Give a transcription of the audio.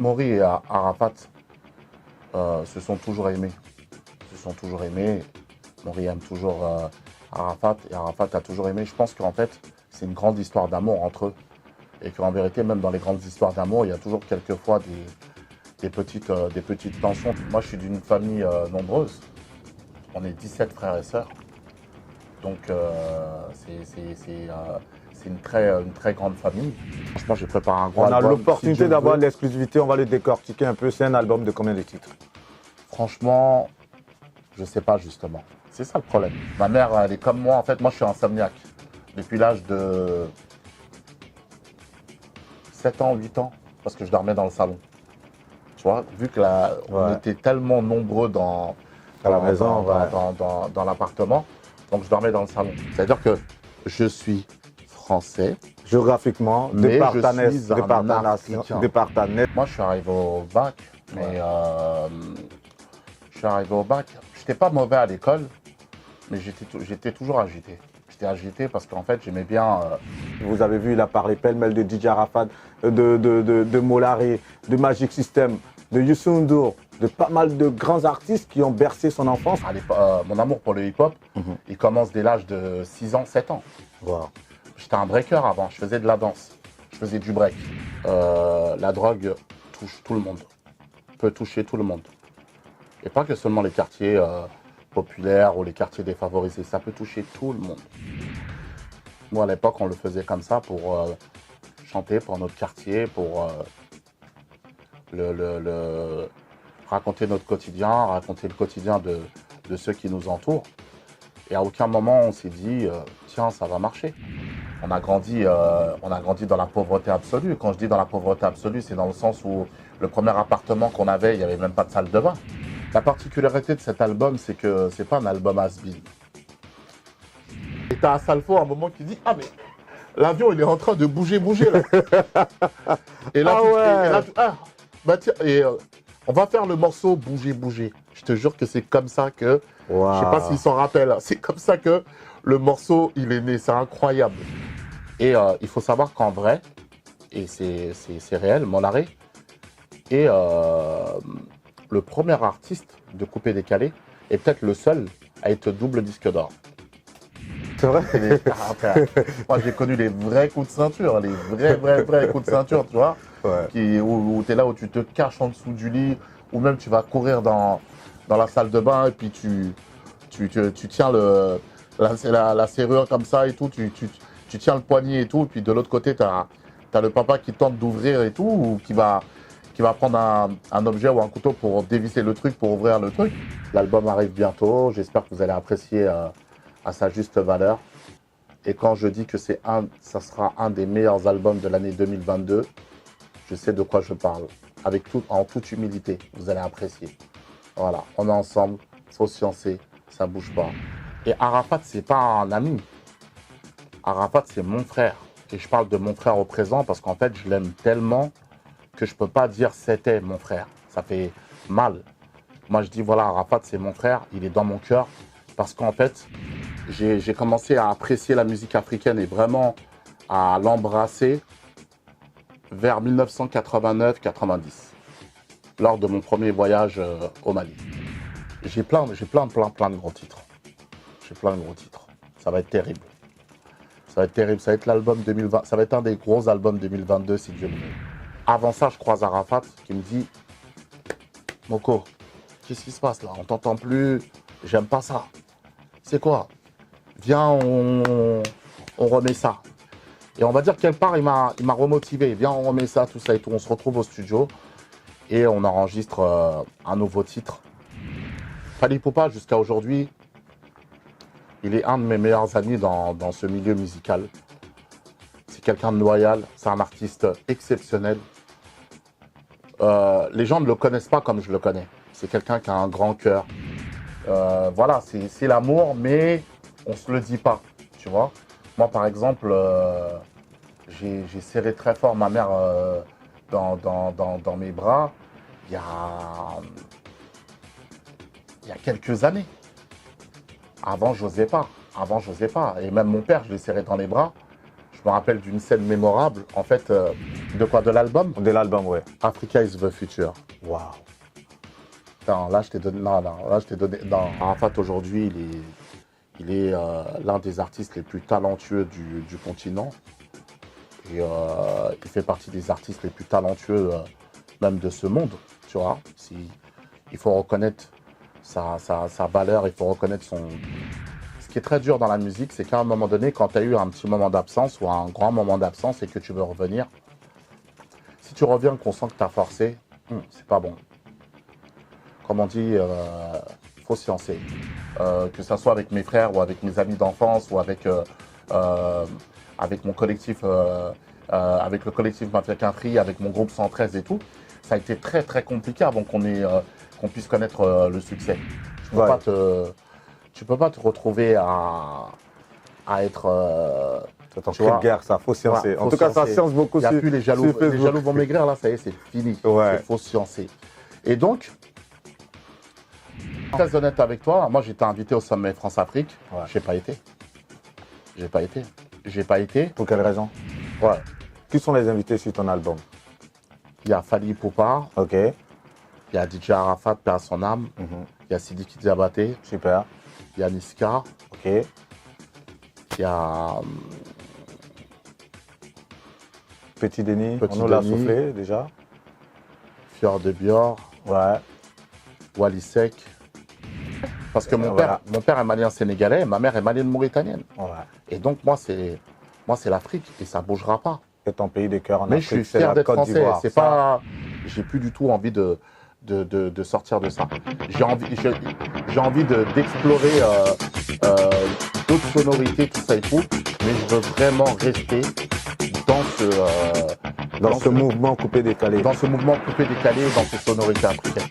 Maury et Arafat se sont toujours aimés. Maury aime toujours Arafat et Arafat a toujours aimé. Je pense qu'en fait, c'est une grande histoire d'amour entre eux. Et qu'en vérité, même dans les grandes histoires d'amour, il y a toujours quelquefois des petites tensions. Moi, je suis d'une famille nombreuse. On est 17 frères et sœurs. Donc, c'est une très grande famille. Franchement, j'ai préparé un gros album. On a l'opportunité d'avoir l'exclusivité, on va le décortiquer un peu. C'est un album de combien de titres? Franchement, je ne sais pas justement. C'est ça le problème. Ma mère, elle est comme moi. En fait, moi, je suis insomniaque. Depuis l'âge de 7 ans, 8 ans, parce que je dormais dans le salon. Tu vois, vu que on était tellement nombreux dans la maison, dans l'appartement, donc je dormais dans le salon. C'est-à-dire que je suis français. Géographiquement, mais je suis un Africain. Moi, je suis arrivé au bac, mais je suis arrivé au bac. Je n'étais pas mauvais à l'école, mais j'étais toujours agité. J'étais agité parce qu'en fait, j'aimais bien... Vous avez vu, il a parlé pêle-mêle de DJ Arafat, de Molaré, de Magic System, de Youssou N'Dour, de pas mal de grands artistes qui ont bercé son enfance. Mon amour pour le hip-hop, il commence dès l'âge de 6 ans, 7 ans. Wow. J'étais un breaker avant, je faisais de la danse, je faisais du break. La drogue touche tout le monde, peut toucher tout le monde. Et pas que seulement les quartiers populaires ou les quartiers défavorisés, ça peut toucher tout le monde. Moi, à l'époque, on le faisait comme ça pour chanter pour notre quartier, pour raconter notre quotidien, raconter le quotidien de ceux qui nous entourent. Et à aucun moment, on s'est dit, tiens, ça va marcher. On a grandi dans la pauvreté absolue. Quand je dis dans la pauvreté absolue, c'est dans le sens où le premier appartement qu'on avait, il n'y avait même pas de salle de bain. La particularité de cet album, c'est que c'est pas un album has-been. Et t'as Asalfo à un moment qui dit, ah mais l'avion il est en train de bouger là. Et là, on va faire le morceau bouger. Je te jure que c'est comme ça que, je sais pas s'ils s'en rappellent, c'est comme ça que le morceau il est né, c'est incroyable. Et il faut savoir qu'en vrai, et c'est réel, Molaré est le premier artiste de Coupé Décalé et peut-être le seul à être double disque d'or. C'est vrai. Moi j'ai connu les vrais coups de ceinture, les vrais coups de ceinture, tu vois, où tu es là, où tu te caches en dessous du lit, ou même tu vas courir dans la salle de bain et puis tu tiens la serrure comme ça et tout, tu tiens le poignet et tout, et puis de l'autre côté, tu as le papa qui tente d'ouvrir et tout, ou qui va prendre un objet ou un couteau pour dévisser le truc, pour ouvrir le truc. L'album arrive bientôt, j'espère que vous allez apprécier à sa juste valeur. Et quand je dis que ça sera un des meilleurs albums de l'année 2022, je sais de quoi je parle. En toute humilité, vous allez apprécier. Voilà, on est ensemble, faut se fiancer, ça bouge pas. Et Arafat, c'est pas un ami. Arafat, c'est mon frère. Et je parle de mon frère au présent parce qu'en fait, je l'aime tellement que je peux pas dire c'était mon frère. Ça fait mal. Moi, je dis voilà, Arafat, c'est mon frère, il est dans mon cœur. Parce qu'en fait, j'ai commencé à apprécier la musique africaine et vraiment à l'embrasser vers 1989-90, lors de mon premier voyage au Mali. J'ai plein de gros titres. Ça va être terrible. Ça va être l'album 2020. Ça va être un des gros albums 2022 si Dieu le veut. Avant ça, je croise Arafat qui me dit « Moko, qu'est-ce qui se passe là? On t'entend plus, j'aime pas ça. C'est quoi? Viens, on remet ça. » Et on va dire quelque part, il m'a remotivé. Viens, on remet ça, tout ça et tout. On se retrouve au studio et on enregistre un nouveau titre. Fally Ipupa, jusqu'à aujourd'hui, il est un de mes meilleurs amis dans ce milieu musical. C'est quelqu'un de loyal, c'est un artiste exceptionnel. Les gens ne le connaissent pas comme je le connais. C'est quelqu'un qui a un grand cœur. Voilà, c'est l'amour, mais on ne se le dit pas, tu vois. Moi, par exemple, j'ai serré très fort ma mère dans mes bras il y a quelques années. Avant, j'osais pas. Et même mon père, je l'ai serré dans les bras. Je me rappelle d'une scène mémorable. En fait, De quoi? De l'album? De l'album, ouais. Africa is the future. Waouh. Non, là, je t'ai donné. Non, non, là, je t'ai donné. Non, Arafat, aujourd'hui, il est l'un des artistes les plus talentueux du continent. Et il fait partie des artistes les plus talentueux, même de ce monde. Tu vois, il faut reconnaître sa valeur, il faut reconnaître son. Ce qui est très dur dans la musique, c'est qu'à un moment donné, quand tu as eu un petit moment d'absence ou un grand moment d'absence et que tu veux revenir, si tu reviens qu'on sent que tu as forcé, c'est pas bon. Comme on dit, faut se lancer. Que ça soit avec mes frères ou avec mes amis d'enfance ou avec mon collectif, avec le collectif Mafia Quinfri, avec mon groupe 113 et tout, ça a été très très compliqué avant qu'on puisse connaître le succès. Tu peux pas te retrouver à être. C'est un cri de guerre, ça, faut sciencer. En tout cas, ça science beaucoup. Il n'y a plus les jaloux. Les jaloux vont maigrir, là, ça y est, c'est fini. Ouais. Il faut sciencer. Et donc, très honnête avec toi, moi j'étais invité au sommet France-Afrique. Ouais. J'ai pas été. J'ai pas été. Pour quelle raison? Ouais. Qui sont les invités sur ton album? Il y a Fally Ipupa. Ok. Il y a DJ Arafat, paix à son âme. Il y a Sidiki Diabaté. Super. Il y a Niska. Ok. Il y a Petit Denis, Petit on nous l'a Denis. soufflé déjà. Fior de Bior. Ouais. Wally Seck. Parce que mon père est malien sénégalais et ma mère est malienne mauritanienne. Ouais. Et donc moi c'est l'Afrique et ça bougera pas. C'est ton pays de cœur en Mais Afrique. je suis fier d'être français. C'est Ça. pas, j'ai plus du tout envie de sortir de ça. J'ai envie d'explorer d'autres sonorités, tout ça et tout. Mais je veux vraiment rester dans ce mouvement coupé décalé. Dans ce mouvement coupé décalé, dans ces sonorités africaines.